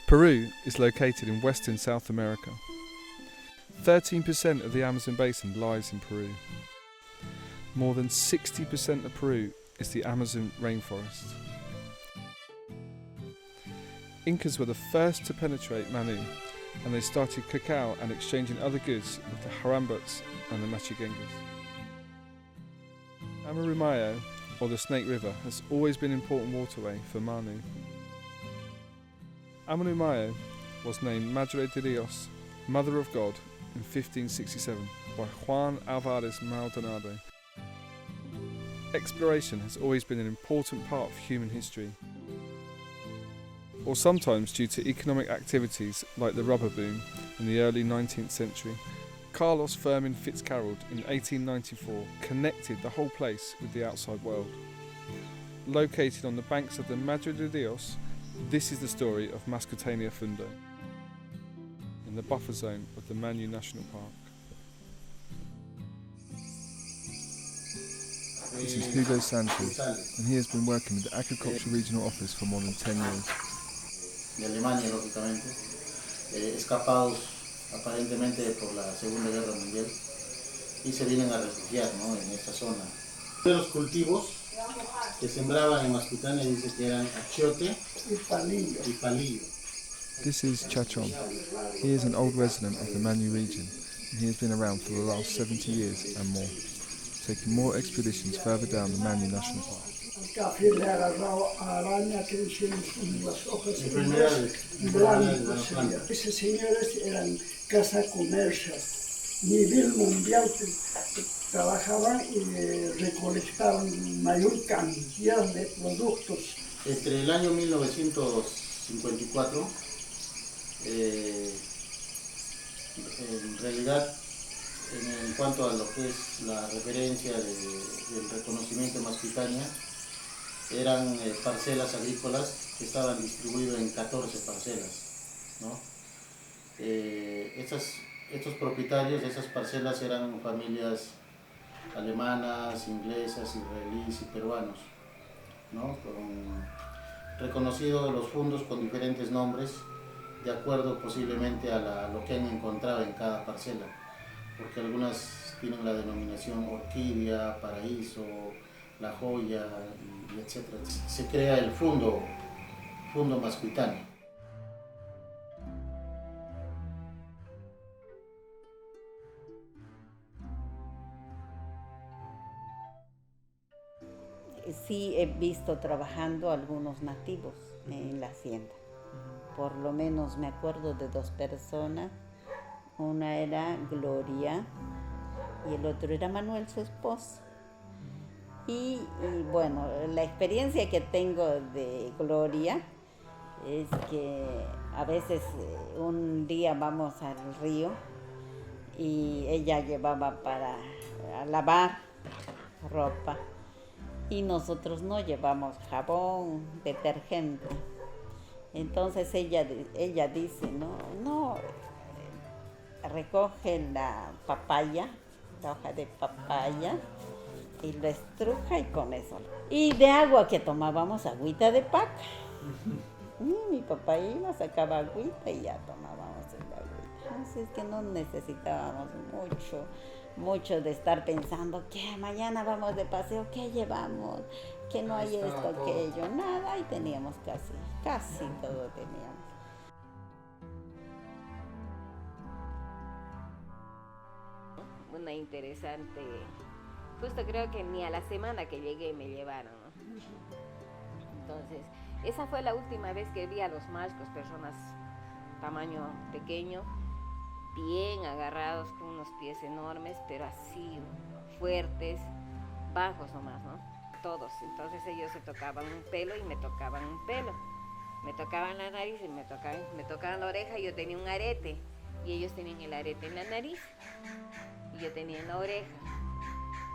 Peru is located in western South America. 13% of the Amazon basin lies in Peru. More than 60% of Peru is the Amazon rainforest. Incas were the first to penetrate Manu, and they started cacao and exchanging other goods with the Harambuts and the Machigengas. Amarumayo, or the Snake River, has always been an important waterway for Manu. Amarumayo was named Madre de Dios, Mother of God, in 1567 by Juan Alvarez Maldonado. Exploration has always been an important part of human history, or sometimes due to economic activities like the rubber boom in the early 19th century. Carlos Fermin Fitzcarrald in 1894 connected the whole place with the outside world. Located on the banks of the Madre de Dios, this is the story of Mascoitania Fundo, in the buffer zone of the Manu National Park. This is Hugo Sanchez, and he has been working with the Agriculture Regional Office for more than 10 years. De Alemania, lógicamente, escapados aparentemente por la Segunda Guerra Mundial, y se vienen a refugiar, ¿no?, en esta zona. De los cultivos que sembraban en Mascoitania dice que eran achiote y palillo. This is Chachon. He is an old resident of the Manu region, and he has been around for the last 70 years and more, taking more expeditions further down the Manu National Park. El café le agarraba araña que decían en las hojas blancas. Esos señores eran cazacomercios, nivel mundial, trabajaban y recolectaban mayor cantidad de productos. Entre el año 1954, en realidad, en cuanto a lo que es la referencia del reconocimiento de Mascoitania, eran parcelas agrícolas que estaban distribuidas en 14 parcelas, ¿no? Estos propietarios de esas parcelas eran familias alemanas, inglesas, israelíes y peruanos, ¿no? Reconocidos los fundos con diferentes nombres, de acuerdo posiblemente a lo que han encontrado en cada parcela, porque algunas tienen la denominación orquídea, paraíso, la joya, y etc. Se crea el fondo Mascoitania. Sí he visto trabajando algunos nativos en la hacienda. Por lo menos me acuerdo de 2 personas. Una era Gloria y el otro era Manuel, su esposo. Y bueno, la experiencia que tengo de Gloria es que a veces un día vamos al río y ella llevaba para lavar ropa y nosotros no llevamos jabón, detergente. Entonces ella dice, no, recoge la papaya, la hoja de papaya, y lo estruja y con eso. Y de agua que tomábamos, agüita de paca. Mi papá iba, sacaba agüita y ya tomábamos el agüita. Así es que no necesitábamos mucho de estar pensando que mañana vamos de paseo, ¿qué llevamos? Que no hay esto, aquello, nada, y teníamos casi todo teníamos. Una interesante, justo creo que ni a la semana que llegué me llevaron, ¿no? Entonces, esa fue la última vez que vi a los machos, personas tamaño pequeño, bien agarrados, con unos pies enormes, pero así fuertes, bajos nomás, ¿no? Todos. Entonces ellos se tocaban un pelo y me tocaban un pelo. Me tocaban la nariz y me tocaban la oreja, y yo tenía un arete, y ellos tenían el arete en la nariz, y yo tenía en la oreja.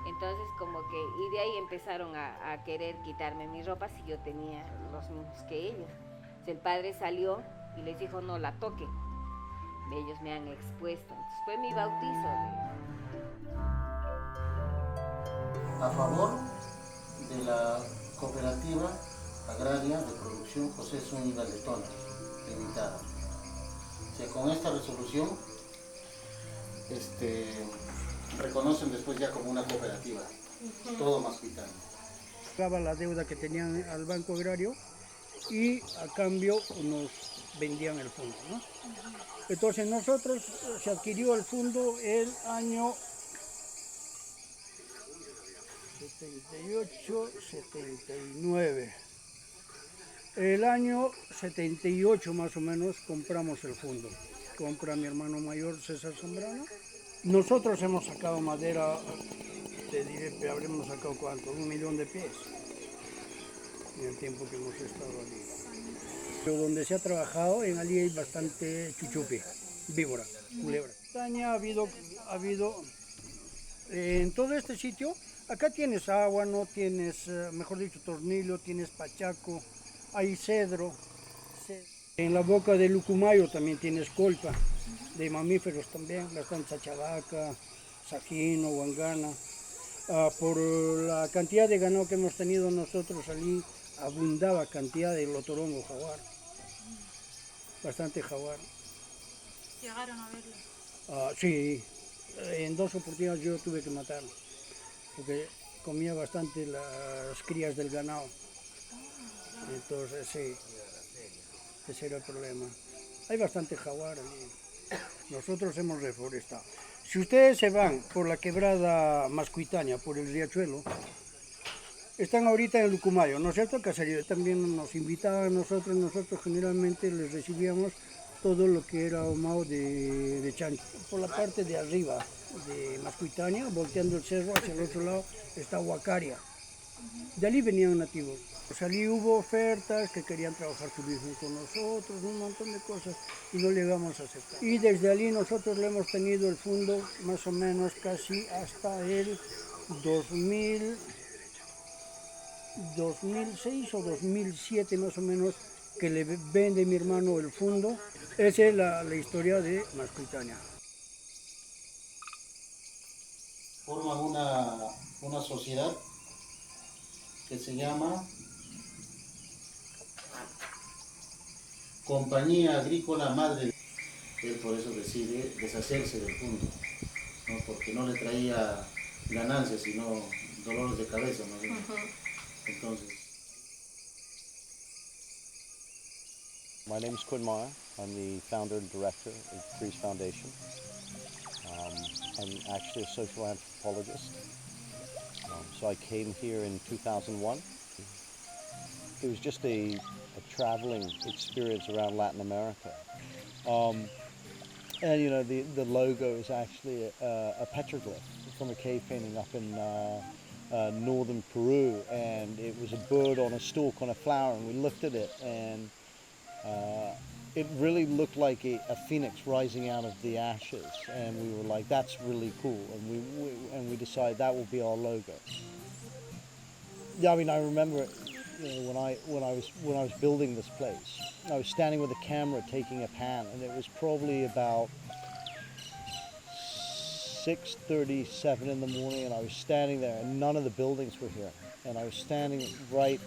Entonces y de ahí empezaron a querer quitarme mis ropas, y yo tenía los mismos que ellos. Entonces el padre salió y les dijo, no la toquen. Ellos me han expuesto. Entonces fue mi bautizo. A favor de la cooperativa agraria de producción José Zúñiga Letona. limitada. O sea, con esta resolución reconocen después ya como una cooperativa, todo Mascoitania. Pagaba la deuda que tenían al Banco Agrario y a cambio nos vendían el fondo, ¿no? Entonces nosotros se adquirió el fondo el año 78, 79. El año 78 más o menos compramos el fondo. Compra mi hermano mayor César Zambrano. Nosotros hemos sacado madera, te diré, habremos sacado ¿cuánto? 1 millón de pies en el tiempo que hemos estado allí. Pero donde se ha trabajado, en allí hay bastante chuchupe, víbora, culebra. Ha habido en todo este sitio, acá tienes agua, no tienes, mejor dicho, tornillo, tienes pachaco, hay cedro. En la boca del Ucumayo también tienes colpa, de mamíferos también, bastante chachavaca, sajino, guangana. Por la cantidad de ganado que hemos tenido nosotros allí, abundaba cantidad de lotorongo, jaguar, bastante jaguar. ¿Llegaron a verlo? Sí, en 2 oportunidades yo tuve que matarlo, porque comía bastante las crías del ganado. Entonces sí, ese era el problema. Hay bastante jaguar allí. Nosotros hemos reforestado. Si ustedes se van por la quebrada Mascoitania, por el riachuelo, están ahorita en el Ucumayo, ¿no es cierto? Caserío también nos invitaban a nosotros generalmente les recibíamos todo lo que era ahumado de chancho. Por la parte de arriba de Mascoitania, volteando el cerro hacia el otro lado, está Huacaria. De allí venían nativos. Pues allí hubo ofertas que querían trabajar turismo con nosotros, un montón de cosas, y no llegamos a aceptar. Y desde allí nosotros le hemos tenido el fondo más o menos casi hasta el 2006 o 2007 más o menos, que le vende mi hermano el fondo. Esa es la historia de Mascoitania. Forman una sociedad que se llama Compañía Agrícola Madre. Él por eso decide deshacerse del fondo, ¿no? Porque no le traía ganancias, sino dolores de cabeza, ¿no? Entonces. My name is Quinn Mara. I'm the founder and director of Crees Foundation. I'm actually a social anthropologist. So I came here in 2001. It was just a traveling experience around Latin America. And you know, the logo is actually a petroglyph from a cave painting up in northern Peru, and it was a bird on a stalk on a flower, and we looked at it, and it really looked like a phoenix rising out of the ashes, and we were like, that's really cool, and we decided that will be our logo. Yeah, I mean, I remember it, you know, when I was building this place, I was standing with a camera taking a pan, and it was probably about 6:37 in the morning, and I was standing there, and none of the buildings were here, and I was standing right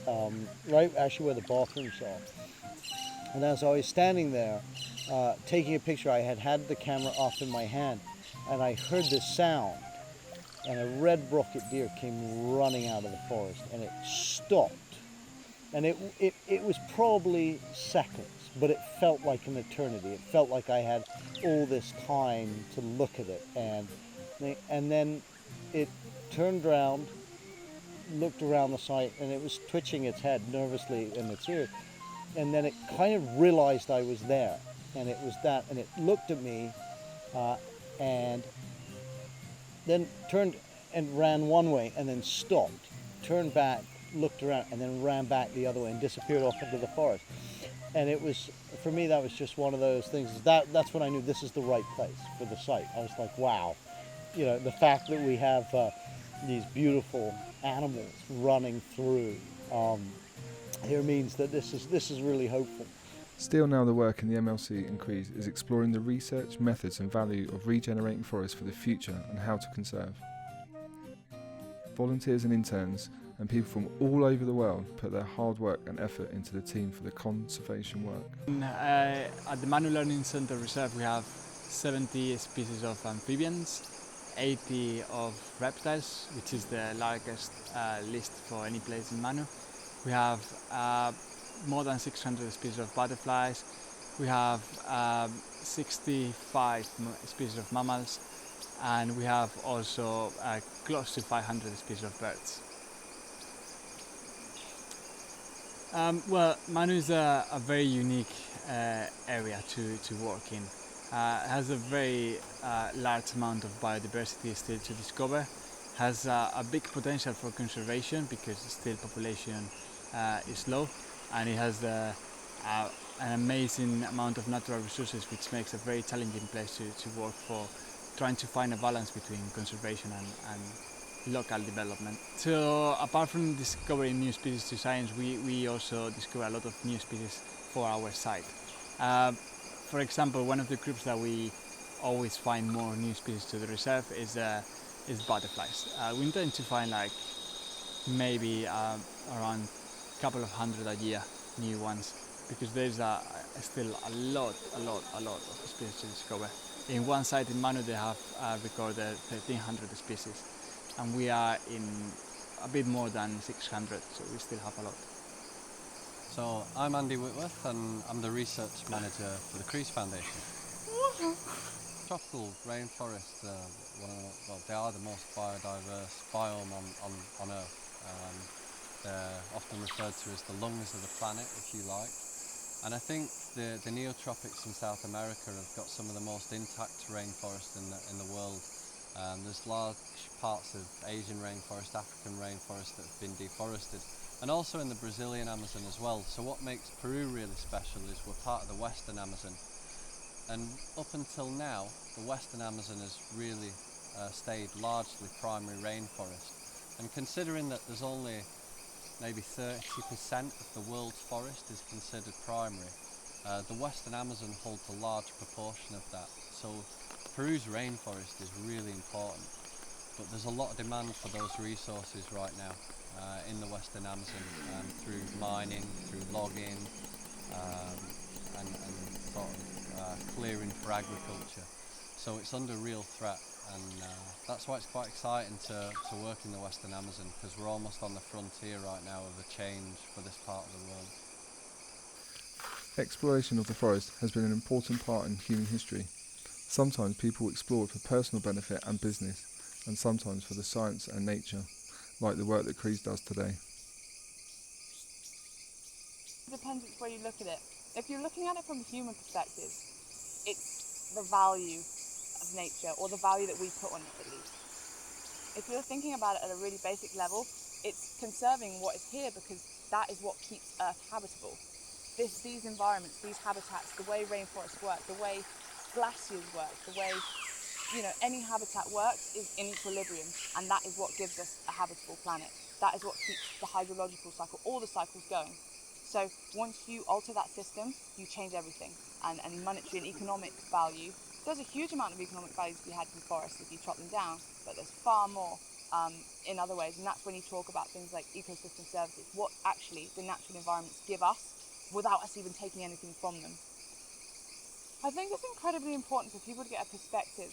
actually where the bathrooms are. And as I was standing there taking a picture, I had the camera up in my hand, and I heard this sound, and a red brocket deer came running out of the forest, and it stopped. And it was probably seconds, but it felt like an eternity. It felt like I had all this time to look at it, and then it turned around, looked around the site, and it was twitching its head nervously in its ear. And then it kind of realized I was there, and it was that, and it looked at me, and then turned and ran one way, and then stopped, turned back, looked around, and then ran back the other way and disappeared off into the forest. And it was, for me, that was just one of those things. That's when I knew this is the right place for the site. I was like, wow, you know, the fact that we have these beautiful animals running through here means that this is really hopeful. Still now the work in the MLC and Crees is exploring the research, methods and value of regenerating forests for the future and how to conserve. Volunteers and interns and people from all over the world put their hard work and effort into the team for the conservation work. At the Manu Learning Centre Reserve we have 70 species of amphibians, 80 of reptiles, which is the largest list for any place in Manu. We have more than 600 species of butterflies. We have 65 species of mammals, and we have also close to 500 species of birds. Well, Manu is a very unique area to work in. It has a very large amount of biodiversity still to discover. Has a big potential for conservation because still population is low, and it has an amazing amount of natural resources, which makes a very challenging place to work for, trying to find a balance between conservation and local development. So apart from discovering new species to science, we also discover a lot of new species for our site. For example, one of the groups that we always find more new species to the reserve is butterflies. We intend to find like maybe around a couple of hundred a year new ones, because there's still a lot of species to discover. In one site in Manu they have recorded 1,300 species, and we are in a bit more than 600, so we still have a lot. So I'm Andy Whitworth and I'm the research manager for the Crees Foundation. Tropical rainforests, they are the most biodiverse biome on Earth. They're often referred to as the lungs of the planet, if you like. And I think the neotropics in South America have got some of the most intact rainforests in the world. There's large parts of Asian rainforest, African rainforest that have been deforested, and also in the Brazilian Amazon as well. So what makes Peru really special is we're part of the Western Amazon. And up until now, the Western Amazon has really stayed largely primary rainforest. And considering that there's only maybe 30% of the world's forest is considered primary, the Western Amazon holds a large proportion of that. So Peru's rainforest is really important, but there's a lot of demand for those resources right now in the Western Amazon through mining, through logging, and sort of clearing for agriculture. So it's under real threat, and that's why it's quite exciting to work in the Western Amazon, because we're almost on the frontier right now of a change for this part of the world. Exploration of the forest has been an important part in human history. Sometimes people explore for personal benefit and business, and sometimes for the science and nature, like the work that Crees does today. It depends which way you look at it. If you're looking at it from a human perspective, it's the value of nature, or the value that we put on it at least. If you're thinking about it at a really basic level, it's conserving what is here, because that is what keeps Earth habitable. These environments, these habitats, the way rainforests work, the way glaciers work, the way any habitat works is in equilibrium, and that is what gives us a habitable planet. That is what keeps the hydrological cycle, all the cycles going. So once you alter that system, you change everything, and monetary and economic value. There's a huge amount of economic value to be had from forests if you chop them down, but there's far more in other ways, and that's when you talk about things like ecosystem services, what actually the natural environments give us without us even taking anything from them. I think it's incredibly important for people to get a perspective.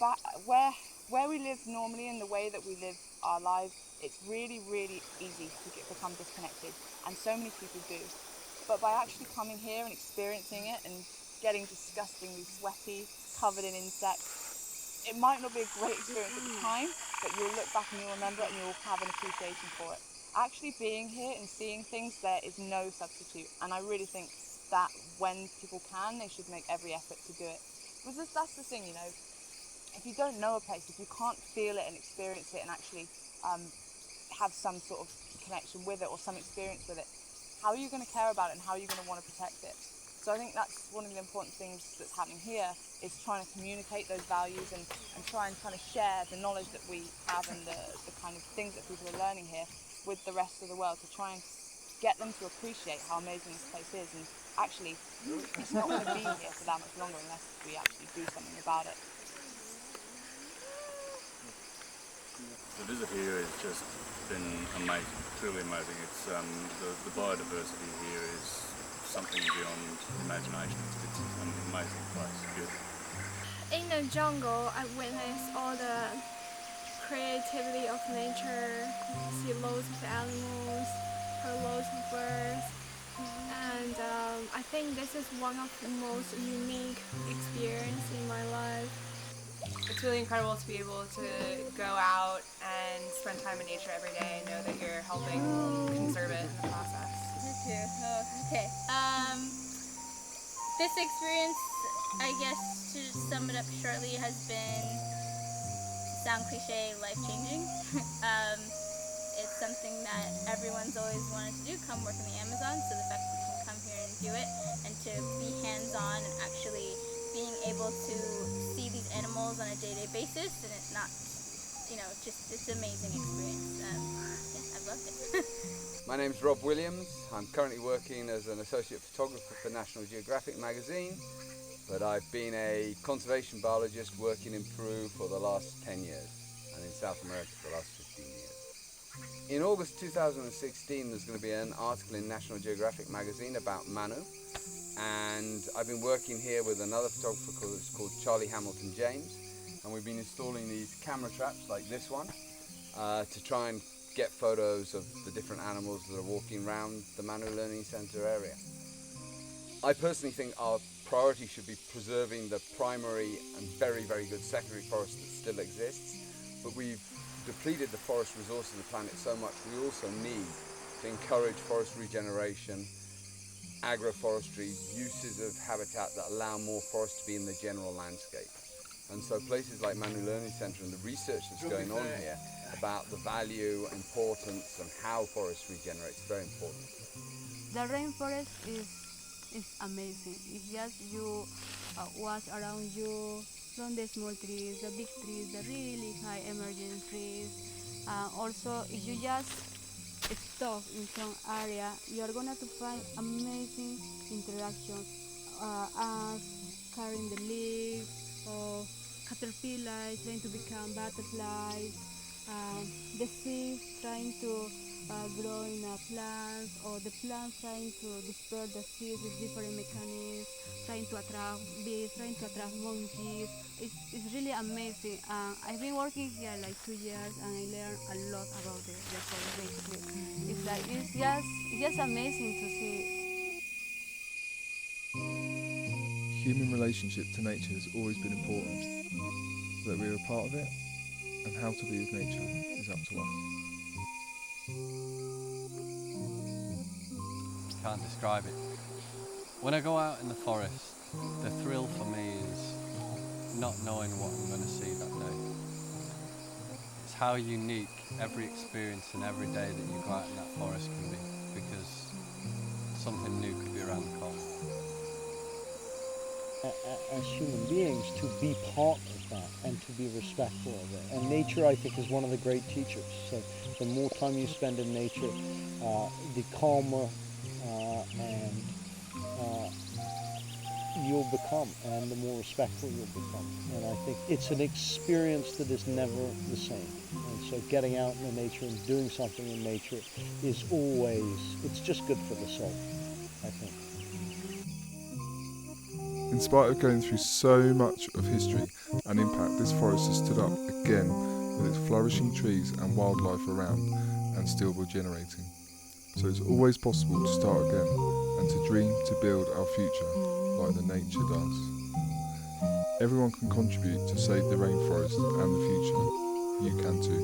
But where we live normally and the way that we live our lives, it's really, really easy to become disconnected, and so many people do. But by actually coming here and experiencing it and getting disgustingly sweaty, covered in insects, it might not be a great experience at the time, but you'll look back and you'll remember it and you'll have an appreciation for it. Actually being here and seeing things, there is no substitute, and I really think that when people can, they should make every effort to do it. Because that's the thing, if you don't know a place, if you can't feel it and experience it and actually have some sort of connection with it or some experience with it, how are you going to care about it and how are you going to want to protect it? So I think that's one of the important things that's happening here, is trying to communicate those values and trying to share the knowledge that we have and the kind of things that people are learning here with the rest of the world, to try and get them to appreciate how amazing this place is. And actually, it's not going to be here for that much longer unless we actually do something about it. The visit here has just been amazing, truly amazing. It's the biodiversity here is something beyond imagination. It's an amazing place, beautiful. In the jungle, I witnessed all the creativity of nature, see loads of animals, heard loads of birds, and I think this is one of the most unique experience in my life. It's really incredible to be able to go out and spend time in nature every day and know that you're helping conserve it in the process. Me too. Okay. This experience, I guess, to sum it up shortly, has been, sound cliche, life-changing. It's something that everyone's always wanted to do, come work in the Amazon, so the fact that we can come here and do it, and to be hands-on and actually being able to see these animals on a day-to-day basis, and it's not, just, it's an amazing experience. Yeah, I've loved it. My name's Rob Williams. I'm currently working as an associate photographer for National Geographic magazine, but I've been a conservation biologist working in Peru for the last 10 years and in South America for the last 15 years. In August 2016 there's going to be an article in National Geographic magazine about Manu, and I've been working here with another photographer called Charlie Hamilton James, and we've been installing these camera traps like this one to try and get photos of the different animals that are walking around the Manu Learning Centre area. I personally think our priority should be preserving the primary and very, very good secondary forest that still exists, but we've depleted the forest resources of the planet so much we also need to encourage forest regeneration, agroforestry, uses of habitat that allow more forest to be in the general landscape. And so places like Manu Learning Centre and the research that's going on here about the value, importance and how forests regenerate is very important. The rainforest is amazing. It's just you watch around you from the small trees, the big trees, the really high emerging trees. Also, if you just stop in some area, you are going to find amazing interactions. Ants carrying the leaves, or caterpillars trying to become butterflies, the seeds trying to grow in plants, or the plants trying to disperse the seeds with different mechanisms, trying to attract bees, trying to attract monkeys. It's really amazing. I've been working here like 2 years and I learned a lot about the forest basically. It's just amazing to see. Human relationship to nature has always been important. That we are a part of it, and how to be with nature is up to us. Can't describe it. When I go out in the forest, the thrill for me is not knowing what I'm going to see that day. It's how unique every experience and every day that you go out in that forest can be, because something new could be around the corner. As human beings, to be part of that and to be respectful of it. And nature, I think, is one of the great teachers. So the more time you spend in nature, the calmer and you'll become, and the more respectful you'll become. And I think it's an experience that is never the same. And so getting out in the nature and doing something in nature is always, it's just good for the soul, I think. In spite of going through so much of history and impact, this forest has stood up again with its flourishing trees and wildlife around, and still regenerating. So it's always possible to start again and to dream to build our future like the nature does. Everyone can contribute to save the rainforest and the future. You can too.